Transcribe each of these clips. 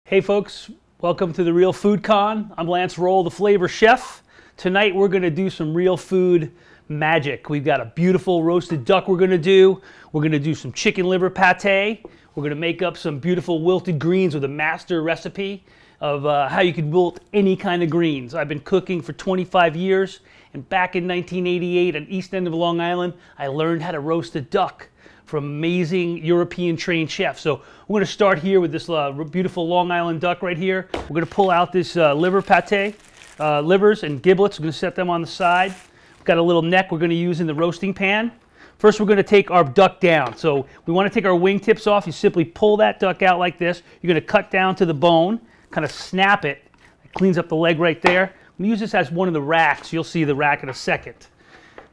Hey folks, welcome to the Real Food Con. I'm Lance Roll, the Flavor Chef. Tonight we're going to do some real food magic. We've got a beautiful roasted duck we're going to do. We're going to do some chicken liver pate. We're going to make up some beautiful wilted greens with a master recipe of how you can wilt any kind of greens. I've been cooking for 25 years, and back in 1988 on East End of Long Island, I learned how to roast a duck from amazing European trained chefs. So we're going to start here with this beautiful Long Island duck right here. We're going to pull out this liver pate, livers and giblets. We're going to set them on the side. We've got a little neck we're going to use in the roasting pan. First we're going to take our duck down. So we want to take our wing tips off. You simply pull that duck out like this. You're going to cut down to the bone, kind of snap it. It cleans up the leg right there. I'm going to use this as one of the racks. You'll see the rack in a second.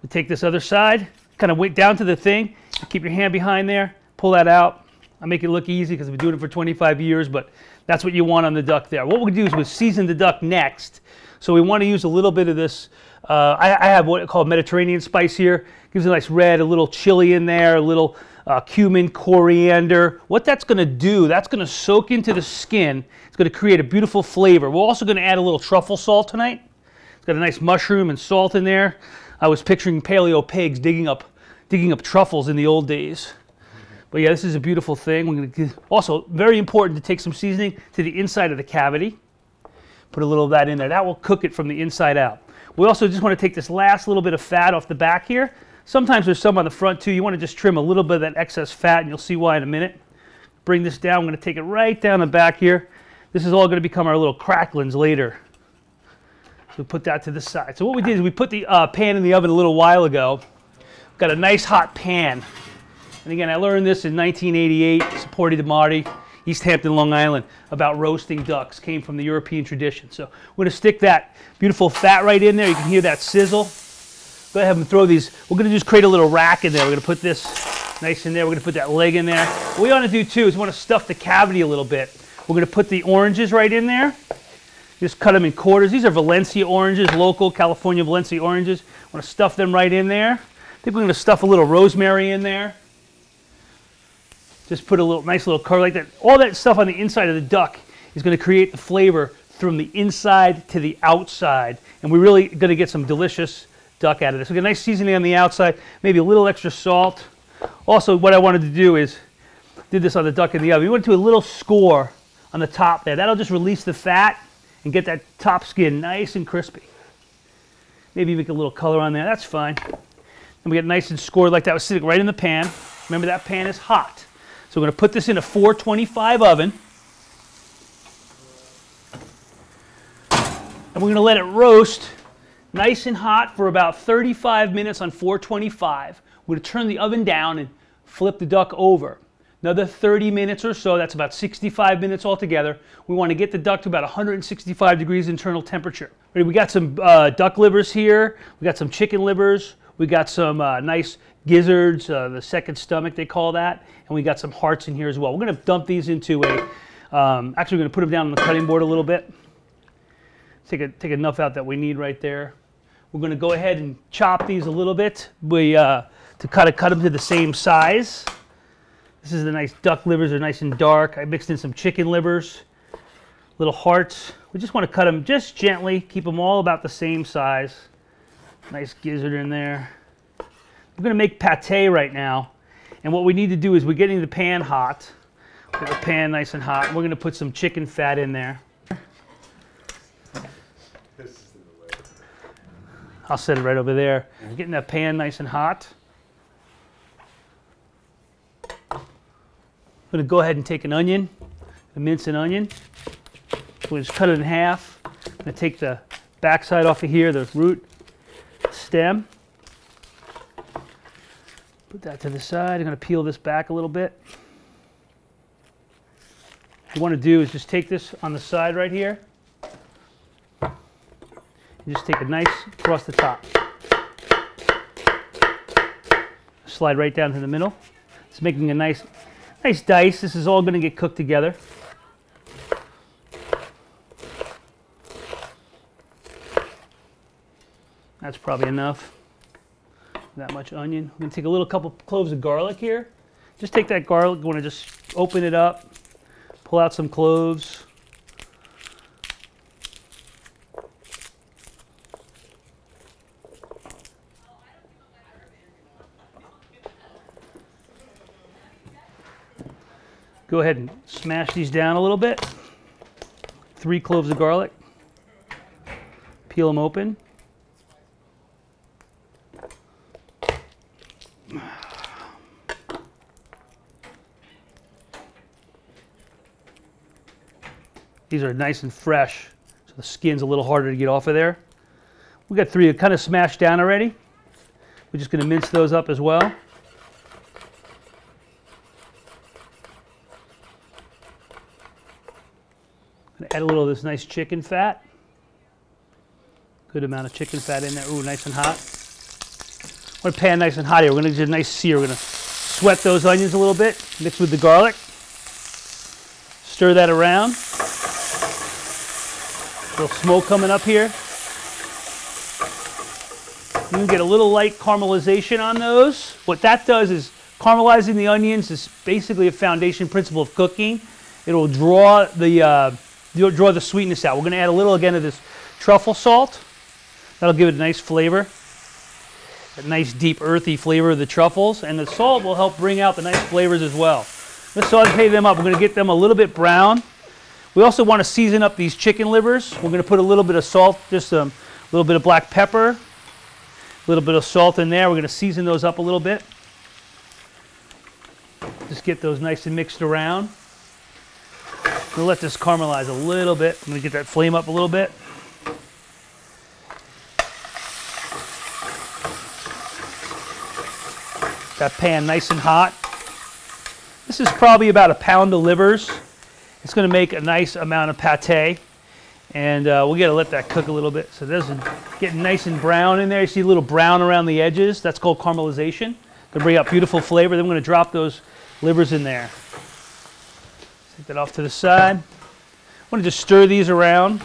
We take this other side, kind of wait down to the thing. Keep your hand behind there, pull that out. I make it look easy because I've been doing it for 25 years, but that's what you want on the duck there. What we're going to do is we'll season the duck next. So we want to use a little bit of this, I have what I call Mediterranean spice here. Gives it a nice red, a little chili in there, a little cumin, coriander. What that's going to do, that's going to soak into the skin. It's going to create a beautiful flavor. We're also going to add a little truffle salt tonight. It's got a nice mushroom and salt in there. I was picturing paleo pigs digging up truffles in the old days. But yeah, this is a beautiful thing. We're going to also, very important to take some seasoning to the inside of the cavity. Put a little of that in there. That will cook it from the inside out. We also just want to take this last little bit of fat off the back here. Sometimes there's some on the front too. You want to just trim a little bit of that excess fat, and you'll see why in a minute. Bring this down. I'm going to take it right down the back here. This is all going to become our little cracklings later. So we put that to the side. So what we did is we put the pan in the oven a little while ago. Got a nice hot pan. And again, I learned this in 1988, Supporti di Marti, East Hampton, Long Island, about roasting ducks. Came from the European tradition. So we're going to stick that beautiful fat right in there. You can hear that sizzle. Go ahead and throw these. We're going to just create a little rack in there. We're going to put this nice in there. We're going to put that leg in there. What we want to do too is we want to stuff the cavity a little bit. We're going to put the oranges right in there. Just cut them in quarters. These are Valencia oranges, local California Valencia oranges. I want to stuff them right in there. I think we're going to stuff a little rosemary in there. Just put a little nice little color like that. All that stuff on the inside of the duck is going to create the flavor from the inside to the outside. And we're really going to get some delicious duck out of this. We get a nice seasoning on the outside, maybe a little extra salt. Also, what I wanted to do is, did this on the duck in the oven. We went to a little score on the top there. That'll just release the fat and get that top skin nice and crispy. Maybe make a little color on there. That's fine. And we get nice and scored like that. It was sitting right in the pan. Remember, that pan is hot. So we're going to put this in a 425 oven. And we're going to let it roast nice and hot for about 35 minutes on 425. We're going to turn the oven down and flip the duck over. Another 30 minutes or so, that's about 65 minutes altogether. We want to get the duck to about 165 degrees internal temperature. We got some duck livers here. We got some chicken livers. We got some nice gizzards, the second stomach they call that, and we got some hearts in here as well. We're going to dump these into a, actually we're going to put them down on the cutting board a little bit. Take enough out that we need right there. We're going to go ahead and chop these a little bit to cut them to the same size. This is the nice duck livers, they're nice and dark. I mixed in some chicken livers, little hearts. We just want to cut them just gently, keep them all about the same size. Nice gizzard in there. We're going to make pate right now. And what we need to do is we're getting the pan hot. Get the pan nice and hot. We're going to put some chicken fat in there. I'll set it right over there. We're getting that pan nice and hot. I'm going to go ahead and take an onion, mince an onion. We'll just cut it in half. I'm going to take the backside off of here, the root stem. Put that to the side. I'm going to peel this back a little bit. What you want to do is just take this on the side right here. And just take a nice across the top. Slide right down to the middle. It's making a nice dice. This is all going to get cooked together. That's probably enough. That much onion. I'm going to take a little couple cloves of garlic here. Just take that garlic, you want to just open it up, pull out some cloves, Go ahead and smash these down a little bit. 3 cloves of garlic. Peel them open. These are nice and fresh, so the skin's a little harder to get off of there. We got 3 kind of smashed down already. We're just going to mince those up as well. Going to add a little of this nice chicken fat. Good amount of chicken fat in there. Ooh, nice and hot. I want to pan nice and hot here. We're going to do a nice sear. We're going to sweat those onions a little bit, mix with the garlic. Stir that around. A little smoke coming up here. You can get a little light caramelization on those. What that does is caramelizing the onions is basically a foundation principle of cooking. It will draw the sweetness out. We're going to add a little again of this truffle salt. That'll give it a nice flavor. A nice deep earthy flavor of the truffles, and the salt will help bring out the nice flavors as well. Let's saute them up. We're going to get them a little bit brown. We also want to season up these chicken livers. We're going to put a little bit of salt, just a little bit of black pepper, a little bit of salt in there. We're going to season those up a little bit. Just get those nice and mixed around. We'll let this caramelize a little bit. I'm going to get that flame up a little bit. That pan nice and hot. This is probably about a pound of livers. It's going to make a nice amount of pate, and we'll get to let that cook a little bit. So this is getting nice and brown in there. You see a little brown around the edges. That's called caramelization. To bring out beautiful flavor. Then we're going to drop those livers in there. Take that off to the side. I want to just stir these around.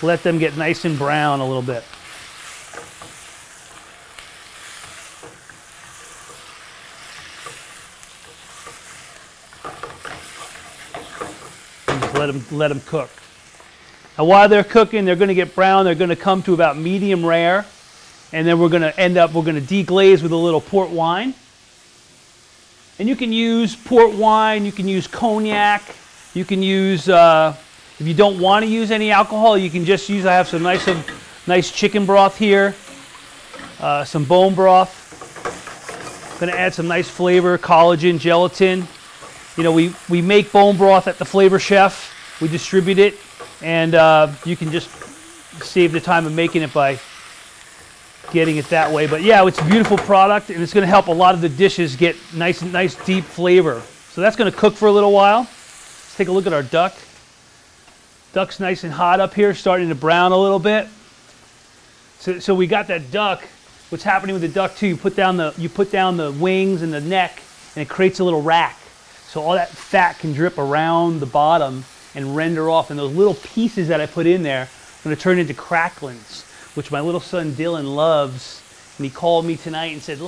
Let them get nice and brown a little bit. Let them cook. Now while they're cooking, they're going to get brown. They're going to come to about medium rare, and then we're going to deglaze with a little port wine. And you can use port wine, you can use cognac, you can use, if you don't want to use any alcohol, you can just use, I have some nice chicken broth here, some bone broth. Going to add some nice flavor, collagen, gelatin. You know, we make bone broth at the Flavor Chef. We distribute it, and you can just save the time of making it by getting it that way. But yeah, it's a beautiful product, and it's going to help a lot of the dishes get nice deep flavor. So that's going to cook for a little while. Let's take a look at our duck. Duck's nice and hot up here, starting to brown a little bit. So we got that duck. What's happening with the duck too? You put down the wings and the neck, and it creates a little rack. So all that fat can drip around the bottom and render off. And those little pieces that I put in there are going to turn into cracklings, which my little son Dylan loves. And he called me tonight and said,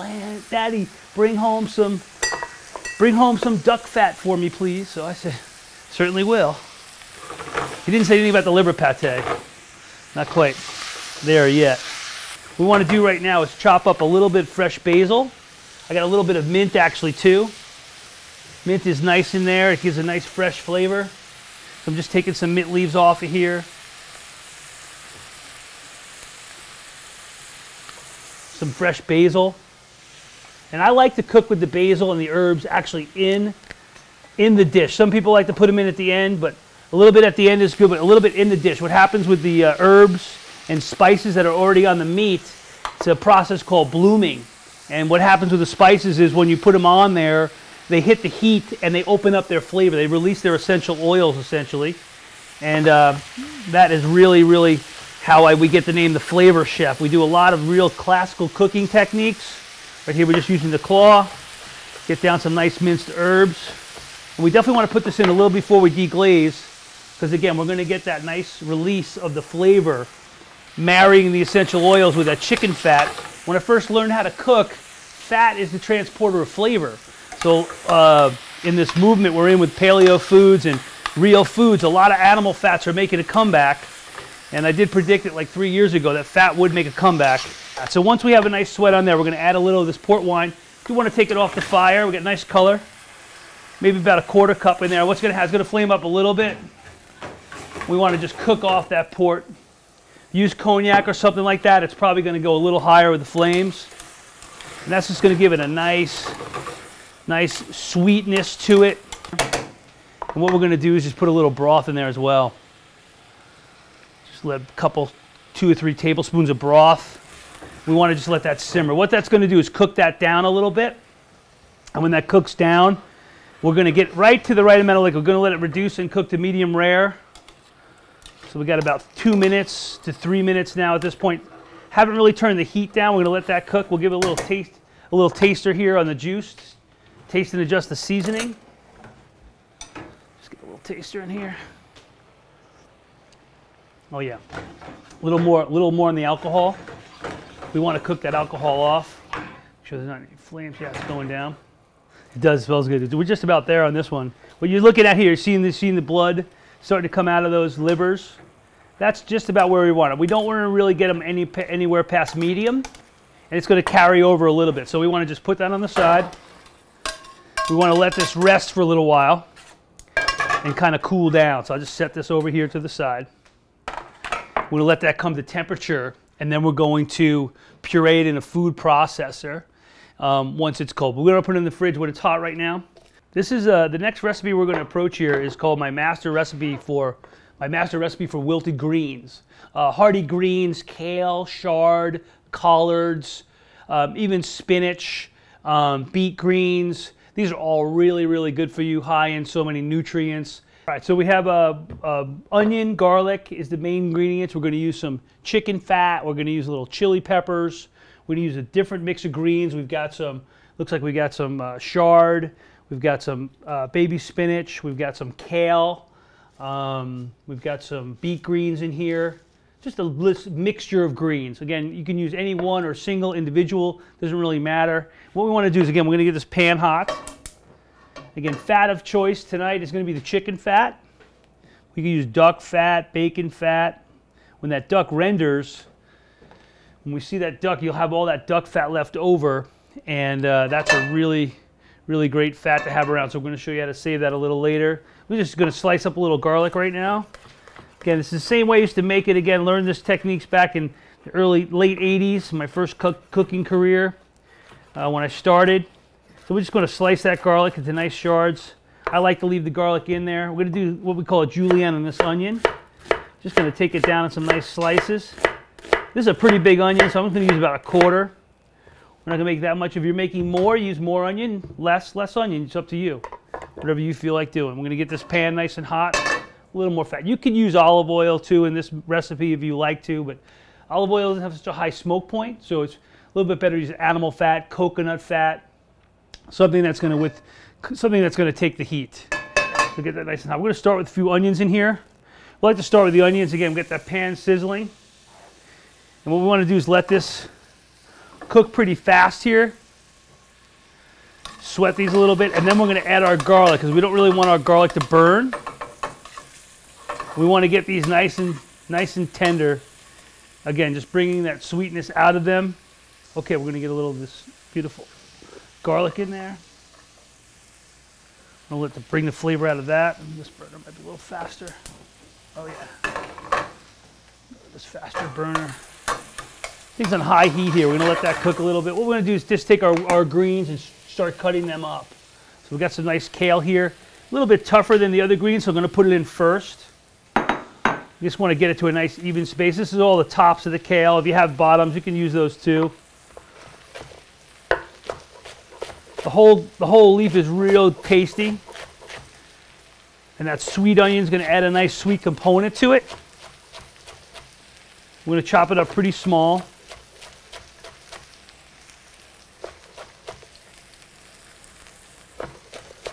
"Daddy, bring home some duck fat for me, please." So I said, "Certainly will." He didn't say anything about the liver pate. Not quite there yet. What we want to do right now is chop up a little bit of fresh basil. I got a little bit of mint actually too. Mint is nice in there. It gives a nice fresh flavor. So I'm just taking some mint leaves off of here. Some fresh basil. And I like to cook with the basil and the herbs actually in the dish. Some people like to put them in at the end, but a little bit at the end is good, but a little bit in the dish. What happens with the herbs and spices that are already on the meat, it's a process called blooming. And what happens with the spices is when you put them on there, they hit the heat and they open up their flavor. They release their essential oils essentially. And that is really how we get the name the Flavor Chef. We do a lot of real classical cooking techniques. Right here we're just using the claw. Get down some nice minced herbs. And we definitely want to put this in a little before we deglaze, because again, we're going to get that nice release of the flavor, marrying the essential oils with that chicken fat. When I first learned how to cook, fat is the transporter of flavor. So in this movement we're in with paleo foods and real foods, a lot of animal fats are making a comeback. And I did predict it like 3 years ago that fat would make a comeback. So once we have a nice sweat on there, we're going to add a little of this port wine. We want to take it off the fire. We get nice color. maybe about a quarter cup in there. What's going to have, it's going to flame up a little bit. We want to just cook off that port. Use cognac or something like that. It's probably going to go a little higher with the flames. And that's just going to give it a nice sweetness to it. And what we're going to do is just put a little broth in there as well. Just let a couple, 2 or 3 tablespoons of broth. We want to just let that simmer. What that's going to do is cook that down a little bit. And when that cooks down, we're going to get right to the right amount of liquid. We're going to let it reduce and cook to medium rare. So we got about 2 minutes to 3 minutes now at this point. Haven't really turned the heat down. We're going to let that cook. We'll give it a little taster here on the juice. Taste and adjust the seasoning. Just get a little taster in here. Oh yeah, a little more on the alcohol. We want to cook that alcohol off. Make sure there's not any flames. Yeah, it's going down. It does, smells good. We're just about there on this one. What you're looking at here, you're seeing the blood starting to come out of those livers. That's just about where we want it. We don't want to really get them anywhere past medium, and it's going to carry over a little bit. So we want to just put that on the side. We want to let this rest for a little while and kind of cool down. So I'll just set this over here to the side. We're going to let that come to temperature, and then we're going to puree it in a food processor once it's cold. But we're going to put it in the fridge when it's hot right now. This is the next recipe we're going to approach here is called my master recipe for wilted greens. Hardy greens, kale, chard, collards, even spinach, beet greens. These are all really, really good for you, high in so many nutrients. All right, so we have onion, garlic is the main ingredients. We're going to use some chicken fat. We're going to use a little chili peppers. We're going to use a different mix of greens. We've got some, looks like we got some chard. We've got some baby spinach. We've got some kale. We've got some beet greens in here. Just a mixture of greens. Again, you can use any one or single individual. Doesn't really matter. What we want to do is, again, we're going to get this pan hot. Again, fat of choice tonight is going to be the chicken fat. We can use duck fat, bacon fat. When that duck renders, when we see that duck, you'll have all that duck fat left over, and that's a really, really great fat to have around. So we're going to show you how to save that a little later. We're just going to slice up a little garlic right now. Again, it's the same way I used to make it. Again, learned this techniques back in the late 80s, my first cooking career when I started. So we're just going to slice that garlic into nice shards. I like to leave the garlic in there. We're going to do what we call a julienne on this onion. Just going to take it down in some nice slices. This is a pretty big onion, so I'm going to use about a quarter. We're not going to make that much. If you're making more, use more onion, less onion. It's up to you. Whatever you feel like doing. We're going to get this pan nice and hot. A little more fat. You could use olive oil too in this recipe if you like to, but olive oil doesn't have such a high smoke point, so it's a little bit better to use animal fat, coconut fat, something that's going to take the heat. So get that nice and hot. We're going to start with a few onions in here. We like to start with the onions again. Get that pan sizzling, and what we want to do is let this cook pretty fast here. Sweat these a little bit, and then we're going to add our garlic because we don't really want our garlic to burn. We want to get these nice and tender. Again, just bringing that sweetness out of them. Okay, we're going to get a little of this beautiful garlic in there. I'm going to bring the flavor out of that. This burner might be a little faster. Oh yeah. This faster burner. Things on high heat here. We're going to let that cook a little bit. What we're going to do is just take our greens and start cutting them up. So we've got some nice kale here. A little bit tougher than the other greens, so I'm going to put it in first. You just want to get it to a nice even space. This is all the tops of the kale. If you have bottoms, you can use those too. The whole leaf is real tasty. And that sweet onion is going to add a nice sweet component to it. We're going to chop it up pretty small.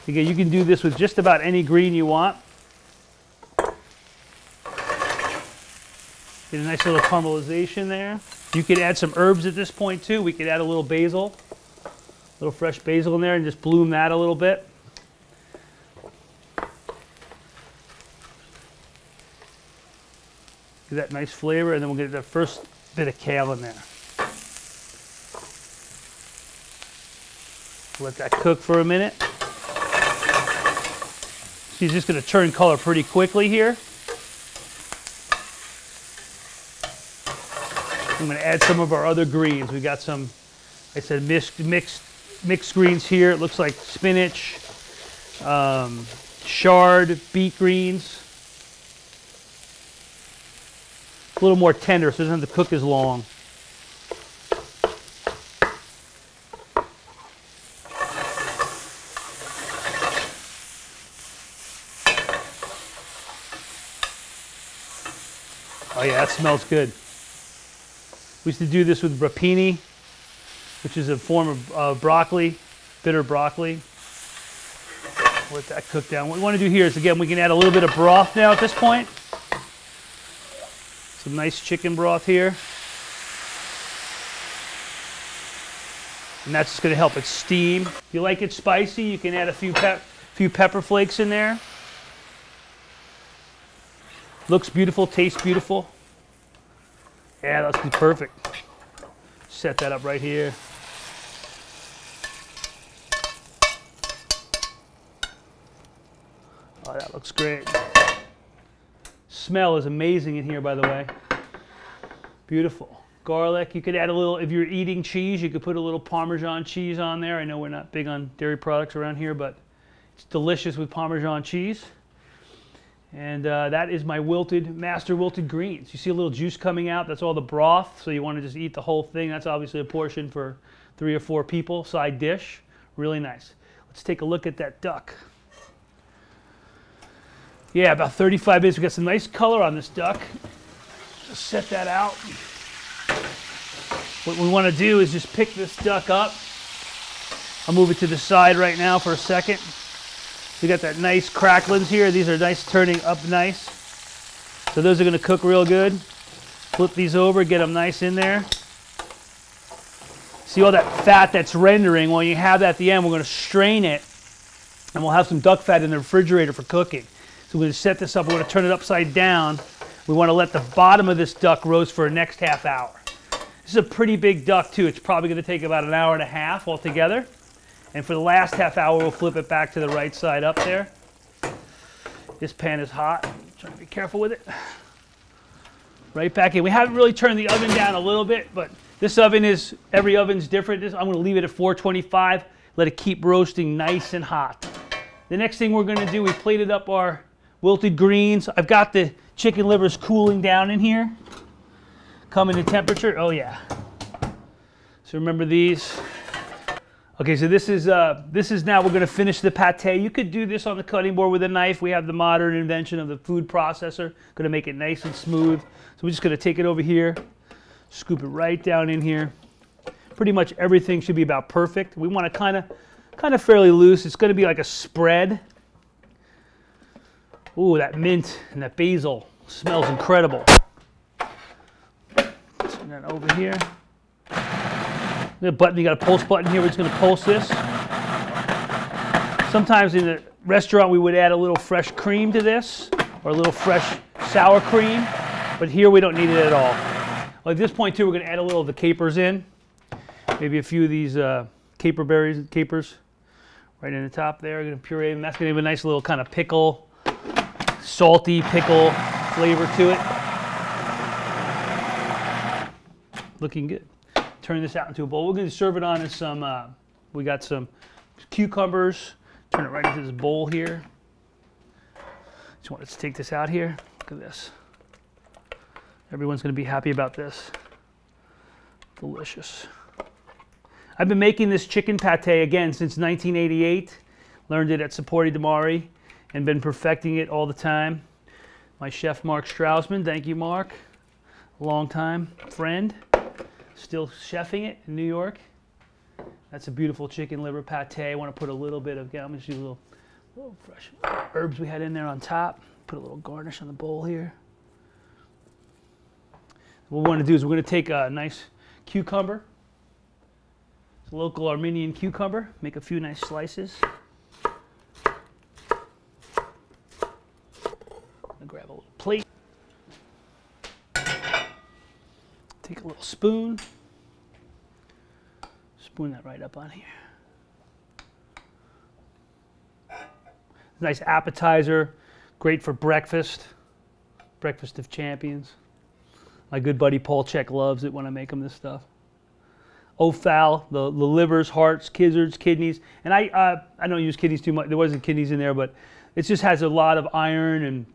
Again, you can do this with just about any green you want. Get a nice little caramelization there. You could add some herbs at this point too. We could add a little basil, a little fresh basil in there, and just bloom that a little bit. Get that nice flavor, and then we'll get that first bit of kale in there. Let that cook for a minute. She's just going to turn color pretty quickly here. I'm going to add some of our other greens. We got some, like I said, mixed greens here. It looks like spinach, chard, beet greens. A little more tender, so it doesn't have to cook as long. Oh yeah, that smells good. We used to do this with rapini, which is a form of broccoli, bitter broccoli. Let that cook down. What we want to do here is, again, we can add a little bit of broth now at this point. Some nice chicken broth here. And that's just going to help it steam. If you like it spicy, you can add a few pepper flakes in there. Looks beautiful, tastes beautiful. Yeah, that's perfect. Set that up right here. Oh, that looks great. Smell is amazing in here, by the way. Beautiful. Garlic. You could add a little, if you're eating cheese, you could put a little Parmesan cheese on there. I know we're not big on dairy products around here, but it's delicious with Parmesan cheese. And that is my master wilted greens. You see a little juice coming out. That's all the broth. So you want to just eat the whole thing. That's obviously a portion for 3 or 4 people. Side dish. Really nice. Let's take a look at that duck. Yeah, about 35 minutes. We got some nice color on this duck. Just set that out. What we want to do is just pick this duck up. I'll move it to the side right now for a second. We got that nice cracklings here. These are nice, turning up nice. So those are going to cook real good. Flip these over, get them nice in there. See all that fat that's rendering? When you have that at the end, we're going to strain it, and we'll have some duck fat in the refrigerator for cooking. So we're going to set this up. We're going to turn it upside down. We want to let the bottom of this duck roast for the next half hour. This is a pretty big duck too. It's probably going to take about an hour and a half altogether. And for the last half hour, we'll flip it back to the right side up there. This pan is hot. I'm trying to be careful with it. Right back in. We haven't really turned the oven down a little bit, but this oven is, every oven's different. I'm going to leave it at 425. Let it keep roasting nice and hot. The next thing we're going to do, we plated up our wilted greens. I've got the chicken livers cooling down in here. Coming to temperature. Oh yeah. So remember these. Okay, so this is now we're going to finish the pate. You could do this on the cutting board with a knife. We have the modern invention of the food processor. Going to make it nice and smooth. So we're just going to take it over here, scoop it right down in here. Pretty much everything should be about perfect. We want to kind of fairly loose. It's going to be like a spread. Ooh, that mint and that basil smells incredible. Turn that over here. The button, you got a pulse button here. We're just going to pulse this. Sometimes in the restaurant we would add a little fresh cream to this, or a little fresh sour cream, but here we don't need it at all. Well, at this point too, we're going to add a little of the capers in. Maybe a few of these capers right in the top there. We're going to puree them. That's going to give a nice little kind of pickle, salty pickle flavor to it. Looking good. Turn this out into a bowl. We're going to serve it on as some, we got some cucumbers. Turn it right into this bowl here. Just want to take this out here. Look at this. Everyone's going to be happy about this. Delicious. I've been making this chicken pate again since 1988. Learned it at Sapori di Mare and been perfecting it all the time. My chef, Mark Strausman. Thank you, Mark. Long-time friend. Still chefing it in New York. That's a beautiful chicken liver pate. I want to put a little bit of, I'm going to do a little fresh herbs we had in there on top. Put a little garnish on the bowl here. What we want to do is we're going to take a nice cucumber. It's a local Armenian cucumber. Make a few nice slices. I'm going to grab a little plate. Take a little spoon. Spoon that right up on here. Nice appetizer, great for breakfast. Breakfast of champions. My good buddy Paul Check loves it when I make him this stuff. Offal, the livers, hearts, gizzards, kidneys, and I don't use kidneys too much. There wasn't kidneys in there, but it just has a lot of iron and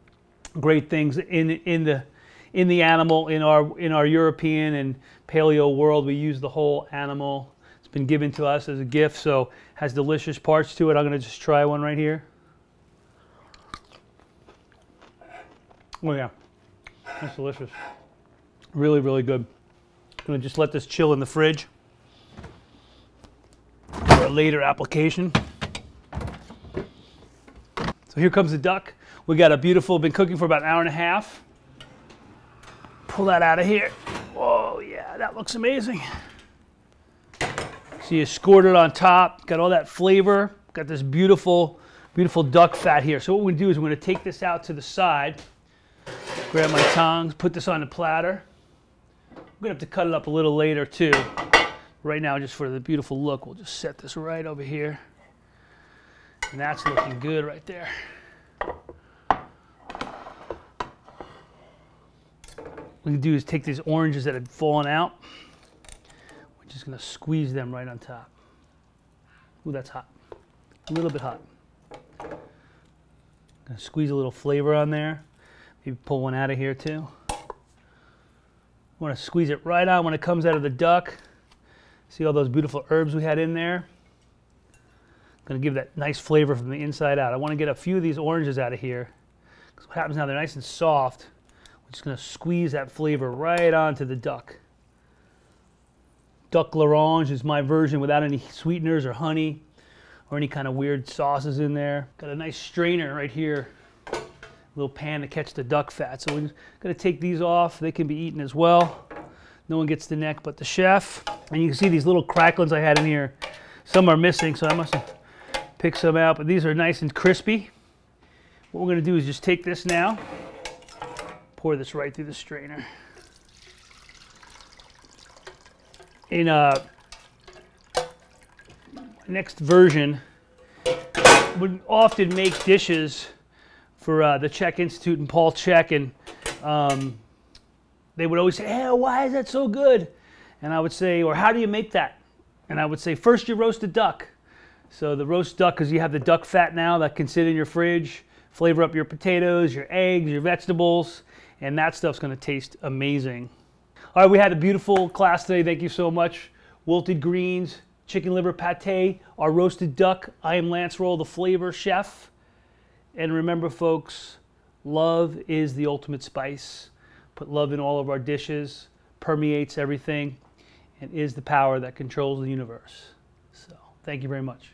great things in the animal. In our European and paleo world, we use the whole animal. It's been given to us as a gift, so has delicious parts to it. I'm going to just try one right here. Oh yeah, that's delicious. Really, really good. I'm going to just let this chill in the fridge for a later application. So here comes the duck. We got a beautiful, been cooking for about an hour and a half. Pull that out of here. Oh yeah, that looks amazing. So you scored it on top, got all that flavor, got this beautiful, beautiful duck fat here. So what we're going to do is we're going to take this out to the side. Grab my tongs, put this on the platter. I'm going to have to cut it up a little later too. Right now, just for the beautiful look, we'll just set this right over here. And that's looking good right there. What we can do is take these oranges that had fallen out. We're just going to squeeze them right on top. Ooh, that's hot. A little bit hot. Gonna squeeze a little flavor on there. Maybe pull one out of here too. Want to squeeze it right on when it comes out of the duck. See all those beautiful herbs we had in there? Going to give that nice flavor from the inside out. I want to get a few of these oranges out of here. Because what happens now, they're nice and soft. We're just going to squeeze that flavor right onto the duck. Duck l'orange is my version without any sweeteners or honey or any kind of weird sauces in there. Got a nice strainer right here. Little pan to catch the duck fat. So we're going to take these off. They can be eaten as well. No one gets the neck but the chef. And you can see these little cracklings I had in here. Some are missing, so I must have picked some out, but these are nice and crispy. What we're going to do is just take this now, pour this right through the strainer. In next version, would often make dishes for the Check Institute and Paul Check, and they would always say, hey, why is that so good? And I would say, or how do you make that? And I would say, first you roast a duck. So the roast duck, because you have the duck fat now that can sit in your fridge, flavor up your potatoes, your eggs, your vegetables, and that stuff's going to taste amazing. All right, we had a beautiful class today. Thank you so much. Wilted greens, chicken liver pate, our roasted duck. I am Lance Roll, the flavor chef. And remember, folks, love is the ultimate spice. Put love in all of our dishes, permeates everything, and is the power that controls the universe. So, thank you very much.